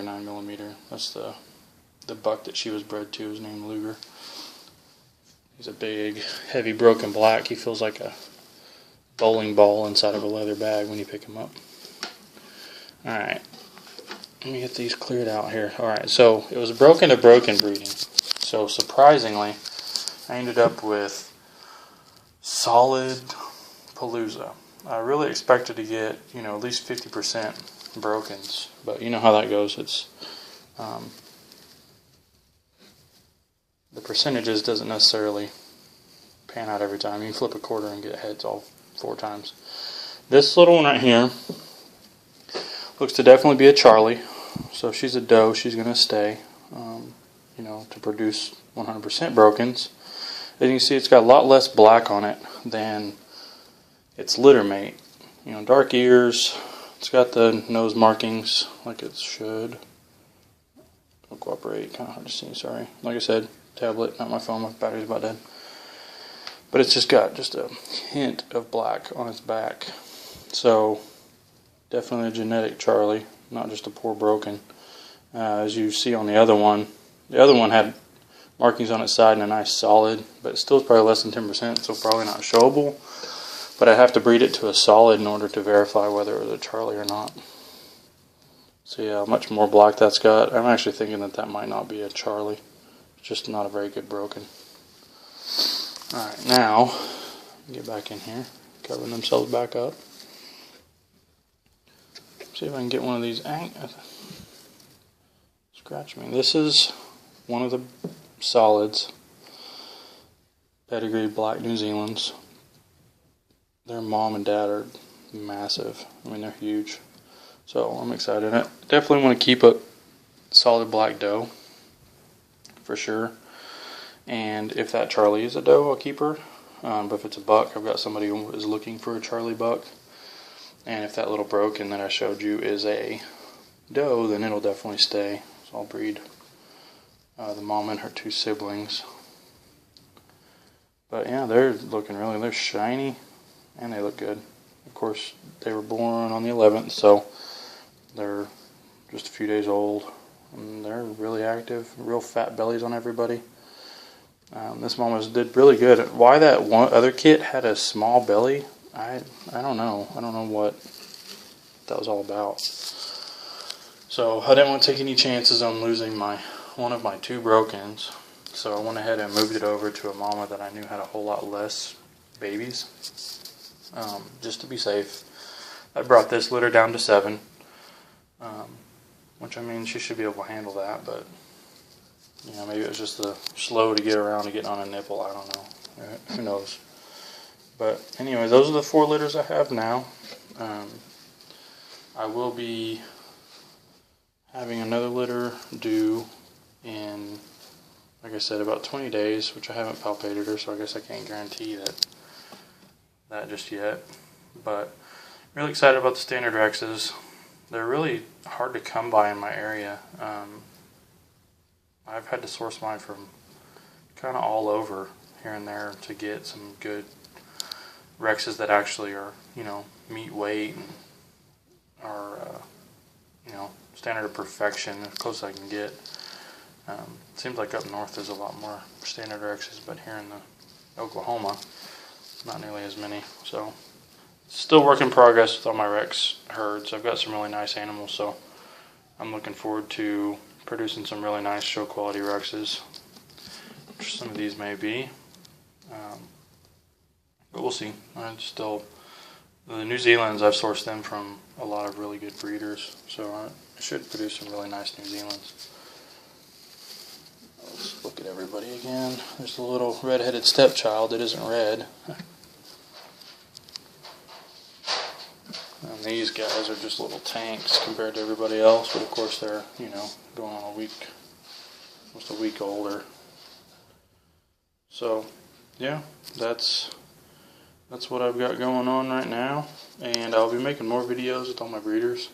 9mm. That's the buck that she was bred to is named Luger. He's a big, heavy, broken black. He feels like a bowling ball inside of a leather bag when you pick him up. Alright, let me get these cleared out here. Alright, so it was broken to broken breeding. So surprisingly, I ended up with solid Palooza. I really expected to get, at least 50% brokens, but you know how that goes. It's the percentages doesn't necessarily pan out every time. You can flip a quarter and get heads all 4 times. This little one right here looks to definitely be a Charlie. So she's a doe. She's going to stay, to produce 100% brokens. As you can see, it's got a lot less black on it than its litter mate. Dark ears. It's got the nose markings like it should. Don't cooperate. Kind of hard to see. Sorry. Like I said, tablet, not my phone. My battery's about dead. But it's just got just a hint of black on its back. So definitely a genetic Charlie, not just a poor broken. As you see on the other one had markings on its side and a nice solid, but it still is probably less than 10%, so probably not showable. But I have to breed it to a solid in order to verify whether it was a Charlie or not. So yeah, much more black that's got. I'm actually thinking that might not be a Charlie. It's just not a very good broken. Alright, now, get back in here, covering themselves back up. See if I can get one of these. Scratch me. This is one of the solids. Pedigree black New Zealands. Their mom and dad are massive. I mean, they're huge. So I'm excited. I definitely want to keep a solid black doe, for sure. And if that Charlie is a doe, I'll keep her. But if it's a buck, I've got somebody who is looking for a Charlie buck. And if that little broken that I showed you is a doe, then it'll definitely stay. So I'll breed the mom and her 2 siblings. But yeah, they're shiny and they look good. Of course, they were born on the 11th, so they're just a few days old. And they're really active, real fat bellies on everybody. This mama did really good. Why that one other kit had a small belly, I don't know. I don't know what that was all about. So I didn't want to take any chances on losing one of my 2 brokens. So I went ahead and moved it over to a mama that I knew had a whole lot less babies, just to be safe. I brought this litter down to 7, which I mean she should be able to handle that, but maybe it was just slow to get around to getting on a nipple. I don't know. Who knows? But anyway, those are the 4 litters I have now. I will be having another litter due in, like I said, about 20 days, which I haven't palpated her, so I guess I can't guarantee that just yet. But really excited about the standard Rexes. They're really hard to come by in my area. I've had to source mine from kind of all over here and there to get some good Rexes that actually are, meet weight and are, standard of perfection, as close as I can get. It seems like up north there's a lot more standard Rexes, but here in the Oklahoma, not nearly as many. So, still work in progress with all my Rex herds. I've got some really nice animals, so I'm looking forward to producing some really nice show quality Rexes, which some of these may be. But we'll see. The New Zealands, I've sourced them from a lot of really good breeders, so I should produce some really nice New Zealands. Let's look at everybody again. There's the little red-headed stepchild that isn't red. And these guys are just little tanks compared to everybody else, but of course they're, going on almost a week older. So, yeah, that's what I've got going on right now, and I'll be making more videos with all my breeders.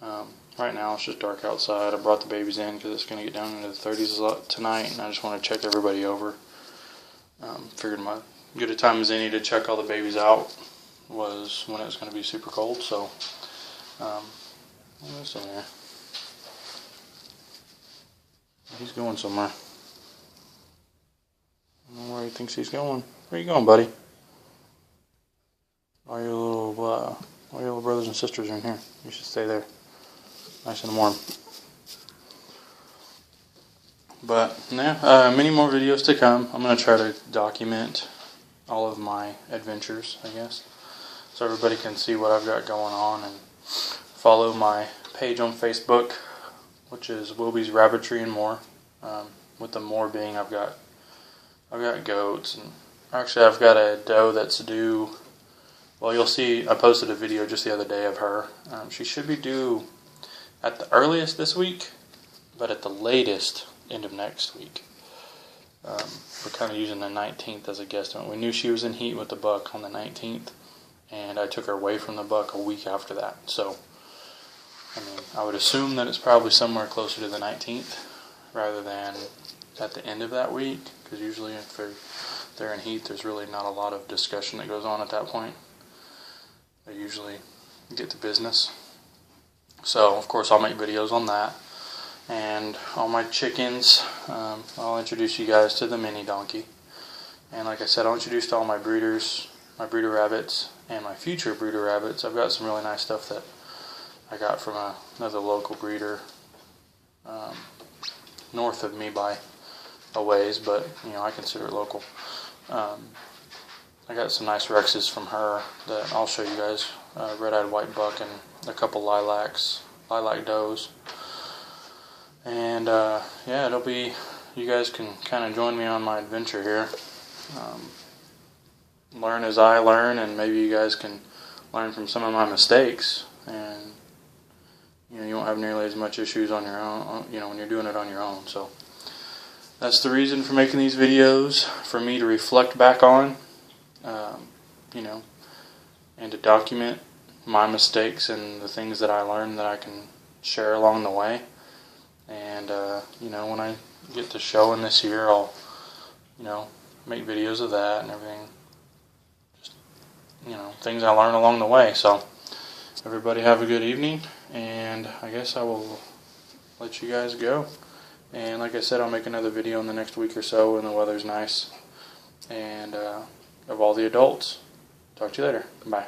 Right now it's just dark outside. I brought the babies in because it's going to get down into the 30s tonight, and I just want to check everybody over. Figured my good a time as any to check all the babies out was when it was going to be super cold, so what's in there? He's going somewhere. I don't know where he thinks he's going. Where you going, buddy? All your little brothers and sisters are in here. You should stay there, nice and warm. But yeah, many more videos to come. I'm gonna try to document all of my adventures, I guess, so everybody can see what I've got going on, and follow my page on Facebook, which is Wilby's Rabbitry and More. With the more being, I've got goats, and actually I've got a doe that's due. Well, you'll see. I posted a video just the other day of her. She should be due at the earliest this week, but at the latest end of next week. We're kind of using the 19th as a guesstimate. We knew she was in heat with the buck on the 19th, and I took her away from the buck a week after that. So, I mean, I would assume that it's probably somewhere closer to the 19th rather than at the end of that week, because usually if they're in heat, there's really not a lot of discussion that goes on at that point. They usually get to business. So, of course, I'll make videos on that. And all my chickens, I'll introduce you guys to the mini donkey. And like I said, I'll introduce to all my breeders, my breeder rabbits, and my future breeder rabbits. I've got some really nice stuff that I got from another local breeder north of me by a ways, but you know, I consider it local. I got some nice Rexes from her that I'll show you guys. Red-eyed white buck and a couple lilac does. And yeah, it'll be, you guys can kind of join me on my adventure here. Learn as I learn, and maybe you guys can learn from some of my mistakes, and you know, you won't have nearly as much issues on your own, you know, when you're doing it on your own. So that's the reason for making these videos, for me to reflect back on, you know, and to document my mistakes and the things that I learned that I can share along the way. And you know, when I get to showing this year, I'll, you know, make videos of that and everything. Just, you know, things I learn along the way. So everybody have a good evening, and I guess I will let you guys go. And like I said, I'll make another video in the next week or so when the weather's nice, and of all the adults. Talk to you later. Bye.